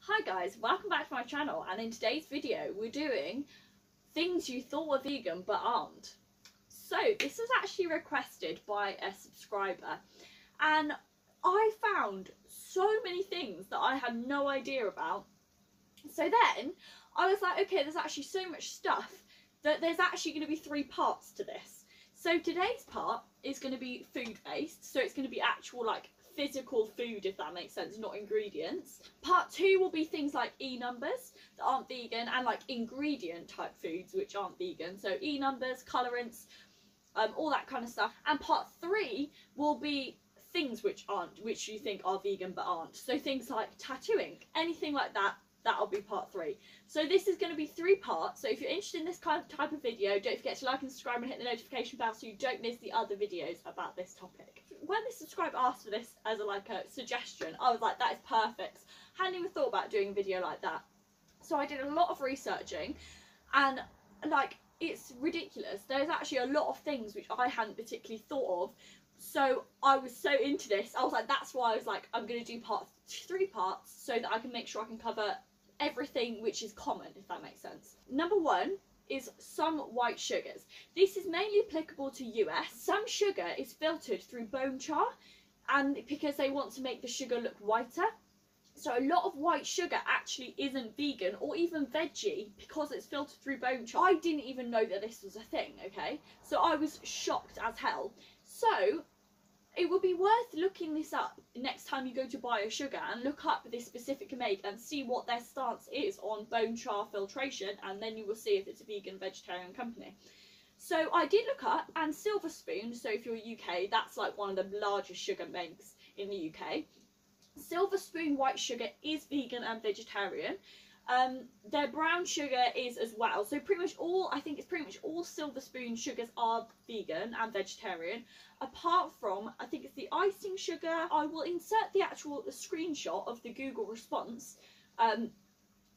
Hi guys, welcome back to my channel, and in today's video we're doing things you thought were vegan but aren't. So this was actually requested by a subscriber, and I found so many things that I had no idea about. So then I was like, okay, there's actually so much stuff that there's actually going to be 3 parts to this. So today's part is going to be food based, so it's going to be actual like physical food, if that makes sense, not ingredients. Part 2 will be things like e-numbers that aren't vegan, and like ingredient type foods which aren't vegan, so e-numbers, colorants, all that kind of stuff. And part 3 will be things which you think are vegan but aren't, so things like tattooing, anything like that. That'll be part 3. So this is going to be 3 parts. So if you're interested in this kind of type of video, don't forget to like and subscribe and hit the notification bell so you don't miss the other videos about this topic. When the subscriber asked for this as a suggestion, I was like, that is perfect. I hadn't even thought about doing a video like that. So I did a lot of researching, and like, it's ridiculous. There's actually a lot of things which I hadn't particularly thought of. So I was so into this, I was like, that's why I was like, I'm going to do 3 parts so that I can make sure I can cover everything which is common, if that makes sense. Number 1 is some white sugars. This is mainly applicable to US. Some sugar is filtered through bone char, and because they want to make the sugar look whiter. So a lot of white sugar actually isn't vegan or even veggie because it's filtered through bone char. I didn't even know that this was a thing, okay? So I was shocked as hell. So it would be worth looking this up next time you go to buy a sugar, and look up this specific make and see what their stance is on bone char filtration, and then you will see if it's a vegan vegetarian company. So I did look up, and Silver Spoon, so if you're UK, that's like one of the largest sugar makes in the UK. Silver Spoon white sugar is vegan and vegetarian. Their brown sugar is as well, so pretty much all, I think it's pretty much all Silver Spoon sugars are vegan and vegetarian, apart from, I think it's the icing sugar. I will insert the actual screenshot of the Google response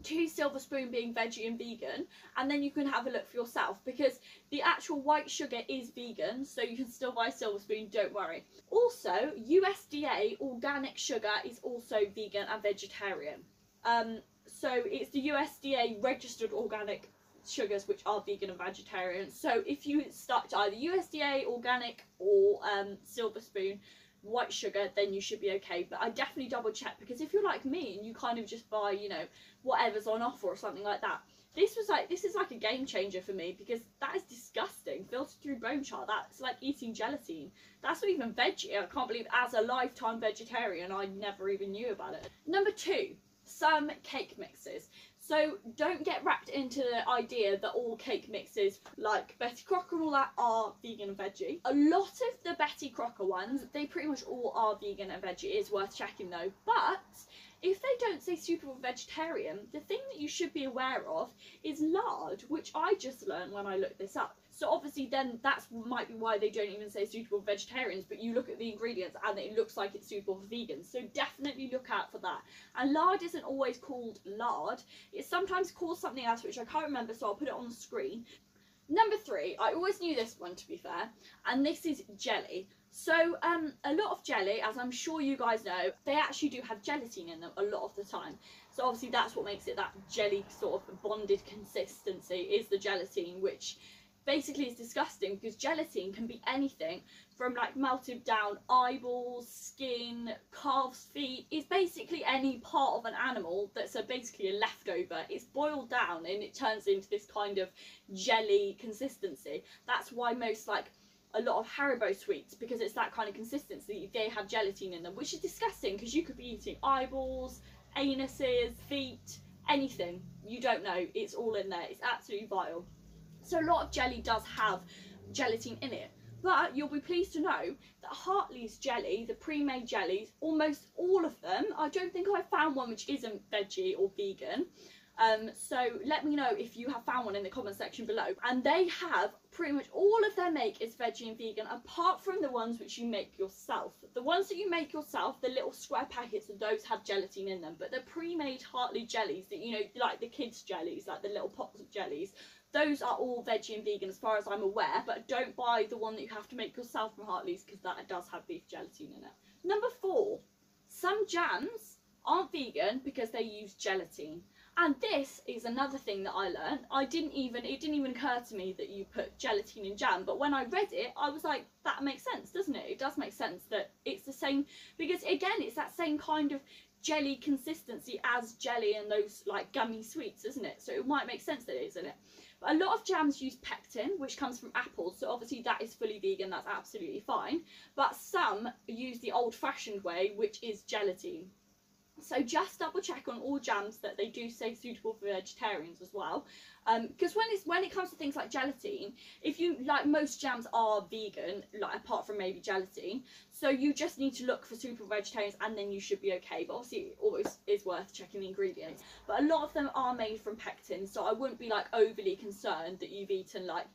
to Silver Spoon being veggie and vegan, and then you can have a look for yourself, because the actual white sugar is vegan, so you can still buy Silver Spoon, don't worry. Also, USDA organic sugar is also vegan and vegetarian. So it's the USDA registered organic sugars which are vegan and vegetarian. So if you start to either USDA organic or Silver Spoon white sugar, then you should be okay. But I definitely double check, because if you're like me and you kind of just buy, you know, whatever's on offer or something like that, this is like a game changer for me, because that is disgusting. Filtered through bone char, that's like eating gelatin. That's not even veggie. I can't believe, as a lifetime vegetarian, I never even knew about it. Number 2. Some cake mixes. So don't get wrapped into the idea that all cake mixes like Betty Crocker and all that are vegan and veggie. A lot of the Betty Crocker ones, they pretty much all are vegan and veggie. It is worth checking though. But if they don't say suitable vegetarian, the thing that you should be aware of is lard, which I just learned when I looked this up. So obviously then that might be why they don't even say suitable vegetarians, but you look at the ingredients and it looks like it's suitable for vegans. So definitely look out for that. And lard isn't always called lard. It's sometimes called something else, which I can't remember, so I'll put it on the screen. Number 3, I always knew this one to be fair, and this is jelly. So a lot of jelly, as I'm sure you guys know, they actually do have gelatin in them a lot of the time. So obviously that's what makes it that jelly sort of bonded consistency, is the gelatin, which basically is disgusting, because gelatin can be anything from like melted down eyeballs, skin, calves' feet. It's basically any part of an animal that's basically a leftover. It's boiled down and it turns into this kind of jelly consistency. That's why most like a lot of Haribo sweets, because it's that kind of consistency, they have gelatin in them, which is disgusting, because you could be eating eyeballs, anuses, feet, anything. You don't know, it's all in there. It's absolutely vile. So a lot of jelly does have gelatin in it, but you'll be pleased to know that Hartley's jelly, the pre-made jellies, almost all of them, I don't think I've found one which isn't veggie or vegan. So let me know if you have found one in the comment section below. And they have pretty much all of their make is veggie and vegan, apart from the ones which you make yourself. The ones that you make yourself, the little square packets of those have gelatin in them, but the pre-made Hartley jellies that, you know, like the kids jellies, like the little pots of jellies, those are all veggie and vegan as far as I'm aware. But don't buy the one that you have to make yourself from Hartley's, because that does have beef gelatin in it. Number 4, some jams aren't vegan because they use gelatin. And this is another thing that I learned. It didn't even occur to me that you put gelatin in jam, but when I read it, I was like, that makes sense, doesn't it? It does make sense that it's the same, because again, it's that same kind of jelly consistency as jelly and those like gummy sweets, isn't it? So it might make sense that it is, isn't it? But a lot of jams use pectin, which comes from apples, so obviously that is fully vegan, that's absolutely fine. But some use the old-fashioned way, which is gelatin. So just double check on all jams that they do say suitable for vegetarians as well, because when it comes to things like gelatin, if you like, most jams are vegan, like apart from maybe gelatin, so you just need to look for suitable vegetarians and then you should be okay. But obviously it always is worth checking the ingredients, but a lot of them are made from pectin, so I wouldn't be like overly concerned that you've eaten like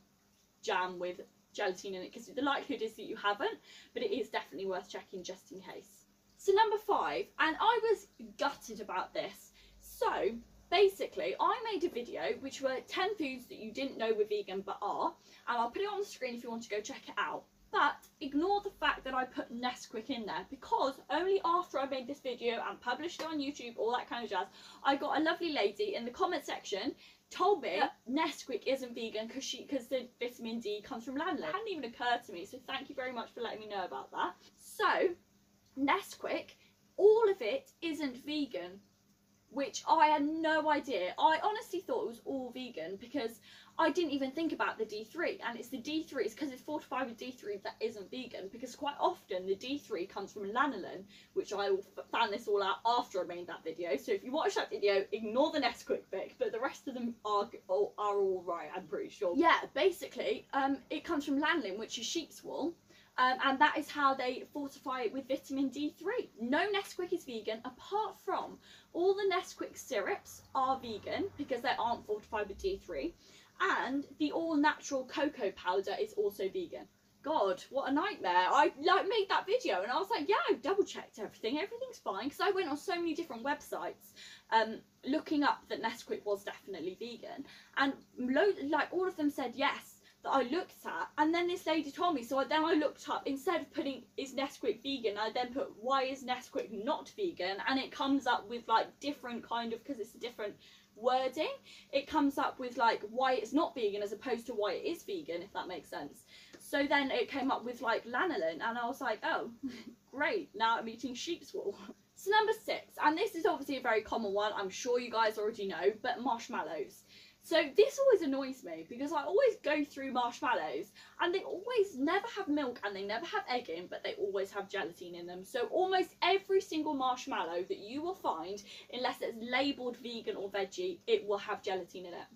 jam with gelatin in it, because the likelihood is that you haven't, but it is definitely worth checking just in case. So number 5, and I was gutted about this. So basically I made a video which were 10 foods that you didn't know were vegan but are, and I'll put it on the screen if you want to go check it out. But ignore the fact that I put Nesquik in there, because only after I made this video and published it on YouTube, all that kind of jazz, I got a lovely lady in the comment section told me Nesquik isn't vegan because the vitamin D comes from lanolin. It hadn't even occurred to me, so thank you very much for letting me know about that. So Nesquik, all of it isn't vegan, which I had no idea. I honestly thought it was all vegan because I didn't even think about the D3, and it's the D3, it's because it's fortified with D3 that isn't vegan, because quite often the D3 comes from lanolin, which I found this all out after I made that video. So if you watch that video, ignore the Nesquik bit, but the rest of them are all right, I'm pretty sure. Yeah, basically, it comes from lanolin, which is sheep's wool. And that is how they fortify it with vitamin D3. No Nesquik is vegan, apart from all the Nesquik syrups are vegan because they aren't fortified with D3, and the all-natural cocoa powder is also vegan. God, what a nightmare. I made that video and I was like, yeah, I double checked everything's fine, because I went on so many different websites looking up that Nesquik was definitely vegan, and all of them said yes, that I looked at, and then this lady told me, so then I looked up, instead of putting is Nesquik vegan, I then put why is Nesquik not vegan, and it comes up with like different kind of, because it's a different wording, it comes up with like why it's not vegan as opposed to why it is vegan, if that makes sense. So then it came up with like lanolin, and I was like, oh great, now I'm eating sheep's wool. So number 6, and this is obviously a very common one, I'm sure you guys already know, but marshmallows. So this always annoys me, because I always go through marshmallows and they always never have milk and they never have egg in, but they always have gelatin in them. So almost every single marshmallow that you will find, unless it's labelled vegan or veggie, it will have gelatin in it.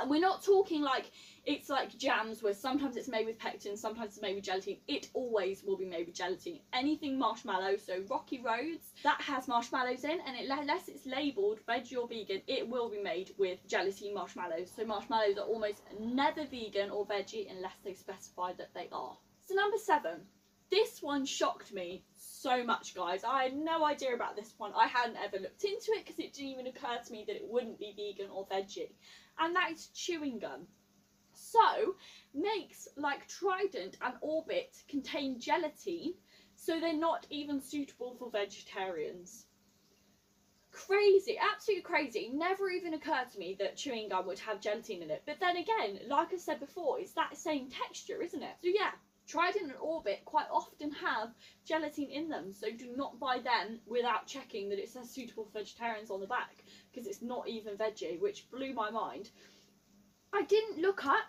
And we're not talking like it's like jams where sometimes it's made with pectin, sometimes it's made with gelatin. It always will be made with gelatin. Anything marshmallow, so Rocky Roads, that has marshmallows in, and unless it's labelled veggie or vegan, it will be made with gelatin marshmallows. So marshmallows are almost never vegan or veggie unless they specify that they are. So number 7. This one shocked me so much, guys. I had no idea about this one. I hadn't ever looked into it because it didn't even occur to me that it wouldn't be vegan or veggie. And that is chewing gum. So, makes like Trident and Orbit contain gelatin, so they're not even suitable for vegetarians. Crazy, absolutely crazy. It never even occurred to me that chewing gum would have gelatin in it. But then again, like I said before, it's that same texture, isn't it? So yeah, Trident and Orbit quite often have gelatin in them, so do not buy them without checking that it says suitable for vegetarians on the back, because it's not even veggie, which blew my mind. I didn't look up,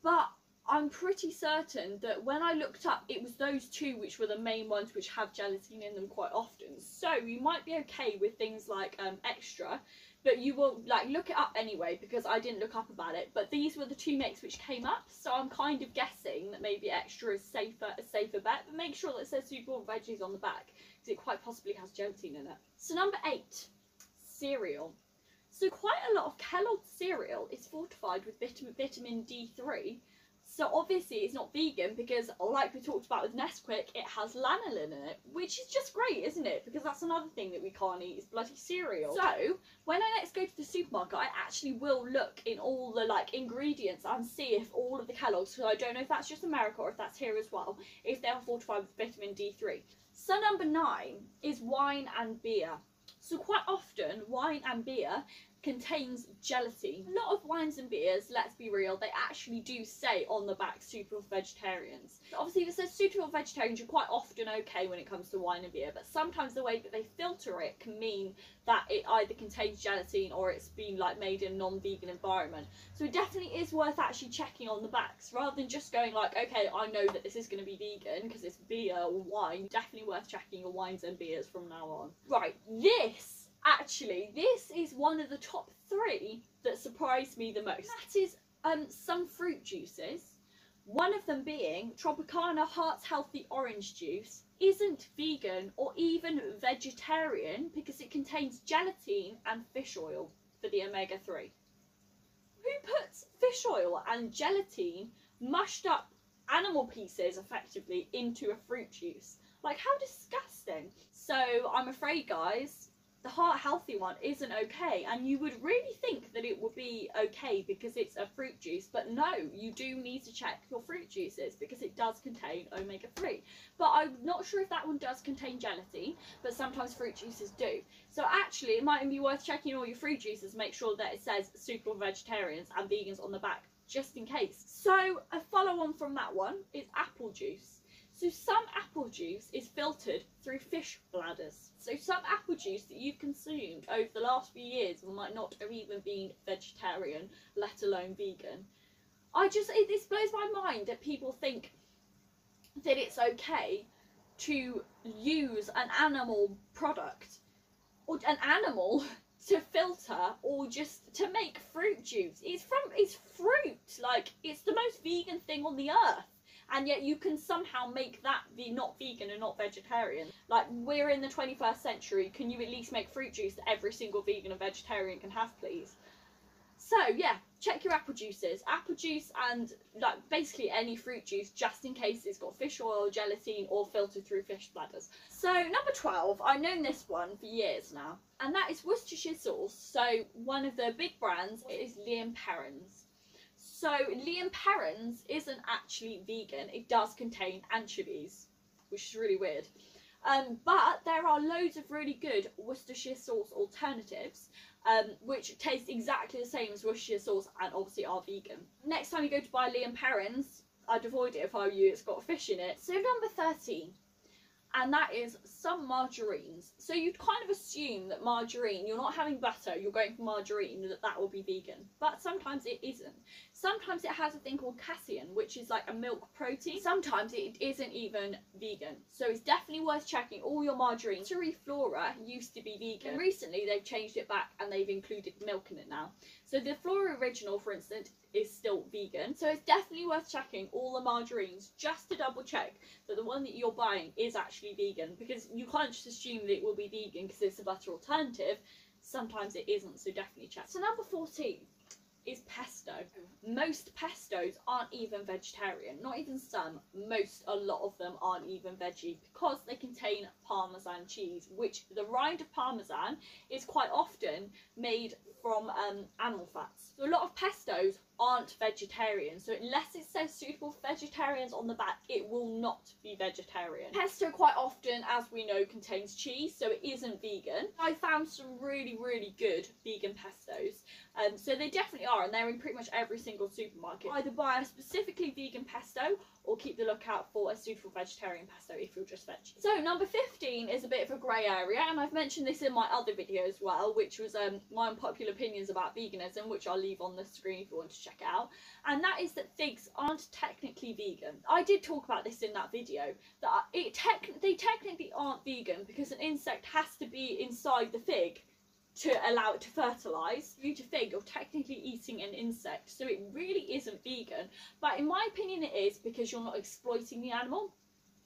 but I'm pretty certain that when I looked up, it was those two which were the main ones which have gelatin in them quite often. So you might be okay with things like extra, but you will like look it up anyway, because I didn't look up about it. But these were the two makes which came up, so I'm kind of guessing that maybe extra is a safer bet. But make sure that it says suitable veggies on the back, because it quite possibly has gelatin in it. So number 8, cereal. So quite a lot of Kellogg's cereal is fortified with vitamin D3. So obviously it's not vegan, because like we talked about with Nesquik, it has lanolin in it, which is just great, isn't it? Because that's another thing that we can't eat, is bloody cereal. So when I next go to the supermarket, I actually will look in all the like ingredients and see if all of the Kellogg's, because I don't know if that's just America or if that's here as well, if they are fortified with vitamin D3. So number 9 is wine and beer. So quite often wine and beer contains gelatin. A lot of wines and beers, let's be real, they actually do say on the back suitable for vegetarians. Obviously if it says suitable for vegetarians, you're quite often okay when it comes to wine and beer, but sometimes the way that they filter it can mean that it either contains gelatin or it's been like made in a non-vegan environment. So it definitely is worth actually checking on the backs rather than just going like, okay, I know that this is going to be vegan because it's beer or wine. Definitely worth checking your wines and beers from now on. Right, this is one of the top 3 that surprised me the most. That is some fruit juices. One of them being Tropicana Heart's Healthy Orange Juice isn't vegan or even vegetarian because it contains gelatin and fish oil for the omega-3. Who puts fish oil and gelatin, mushed up animal pieces effectively, into a fruit juice? Like, how disgusting. So I'm afraid, guys, the heart healthy one isn't okay, and you would really think that it would be okay because it's a fruit juice, but no, you do need to check your fruit juices because it does contain omega-3. But I'm not sure if that one does contain gelatin, but sometimes fruit juices do. So actually it might be worth checking all your fruit juices, make sure that it says suitable for vegetarians and vegans on the back, just in case. So a follow on from that one is apple juice. So some apple juice is filtered through fish bladders. So some apple juice that you've consumed over the last few years might not have even been vegetarian, let alone vegan. This blows my mind that people think that it's okay to use an animal product or an animal to filter or just to make fruit juice. It's fruit. Like, it's the most vegan thing on the earth. And yet you can somehow make that be not vegan and not vegetarian. Like, we're in the 21st century, can you at least make fruit juice that every single vegan and vegetarian can have, please? So yeah, check your apple juices. Apple juice and like basically any fruit juice, just in case it's got fish oil, gelatin, or filtered through fish bladders. So number 12, I've known this one for years now, and that is Worcestershire sauce. So one of the big brands is Perrins. So Perrins isn't actually vegan. It does contain anchovies, which is really weird. But there are loads of really good Worcestershire sauce alternatives, which taste exactly the same as Worcestershire sauce and obviously are vegan. Next time you go to buy Perrins, I'd avoid it if I were you. It's got fish in it. So number 13. And that is some margarines. So you'd kind of assume that margarine, you're not having butter, you're going for margarine, that will be vegan. But sometimes it isn't. Sometimes it has a thing called casein, which is like a milk protein. Sometimes it isn't even vegan. So it's definitely worth checking all your margarine. Flora used to be vegan. And recently they've changed it back and they've included milk in it now. So the Flora Original, for instance, is still vegan. So it's definitely worth checking all the margarines just to double check that the one that you're buying is actually vegan, because you can't just assume that it will be vegan because it's a butter alternative. Sometimes it isn't, so definitely check. So number 14 is pesto. Most pestos aren't even vegetarian. Not even some. A lot of them aren't even veggie because they contain Parmesan cheese, which the rind of Parmesan is quite often made from animal fats. So a lot of pestos aren't vegetarian. So unless it says suitable for vegetarians on the back, it will not be vegetarian. Pesto quite often, as we know, contains cheese, so it isn't vegan. I found some really, really good vegan pestos. So they definitely are, and they're in pretty much every single supermarket. Either buy a specifically vegan pesto or keep the lookout for a suitable vegetarian pesto if you're just veg. So number 15 is a bit of a grey area, and I've mentioned this in my other video as well, which was my unpopular opinions about veganism, which I'll leave on the screen if you want to check it out. And that is that figs aren't technically vegan. I did talk about this in that video, that they technically aren't vegan because an insect has to be inside the fig to allow it to fertilise. For you to fig, you're technically eating an insect, so it really isn't vegan. But in my opinion it is, because you're not exploiting the animal.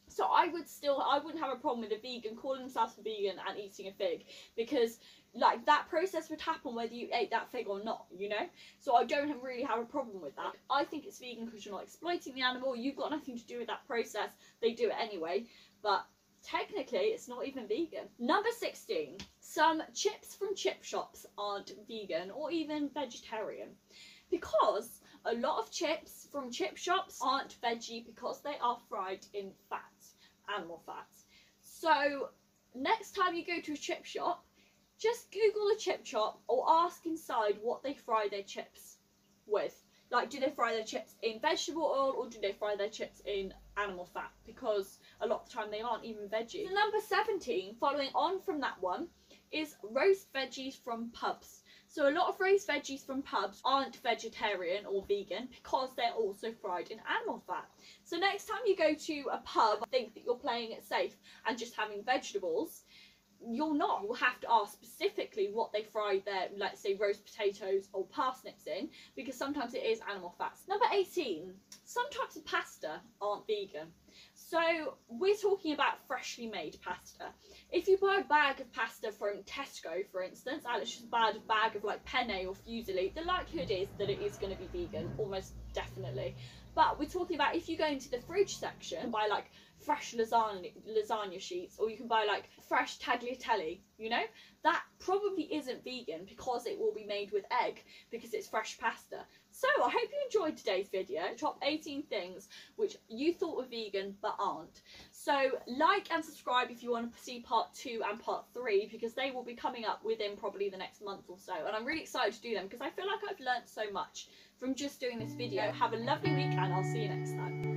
So I wouldn't have a problem with a vegan calling themselves a vegan and eating a fig, because like that process would happen whether you ate that fig or not, you know? So I don't really have a problem with that. I think it's vegan because you're not exploiting the animal, you've got nothing to do with that process, they do it anyway, but technically it's not even vegan. Number 16, some chips from chip shops aren't vegan or even vegetarian, because a lot of chips from chip shops aren't veggie because they are fried in fat, animal fat. So next time you go to a chip shop, just Google a chip shop or ask inside what they fry their chips with. Like, do they fry their chips in vegetable oil or do they fry their chips in animal fat? Because a lot of the time they aren't even veggie. So number 17, following on from that one, is roast veggies from pubs. So a lot of roast veggies from pubs aren't vegetarian or vegan because they're also fried in animal fat. So next time you go to a pub, think that you're playing it safe and just having vegetables, you're not. You'll have to ask specifically what they fry their, let's say, roast potatoes or parsnips in, because sometimes it is animal fats. Number 18, some types of pasta aren't vegan. So we're talking about freshly made pasta. If you buy a bag of pasta from Tesco, for instance, and it's just a bag of like penne or fusilli, the likelihood is that it is going to be vegan, almost definitely. But we're talking about if you go into the fridge section, buy like fresh lasagna sheets, or you can buy like fresh tagliatelle, you know, that probably isn't vegan because it will be made with egg because it's fresh pasta. So I hope you enjoyed today's video, top 18 things which you thought were vegan but aren't. So like and subscribe if you want to see part 2 and part 3, because they will be coming up within probably the next month or so, and I'm really excited to do them because I feel like I've learnt so much from just doing this video. Have a lovely week and I'll see you next time.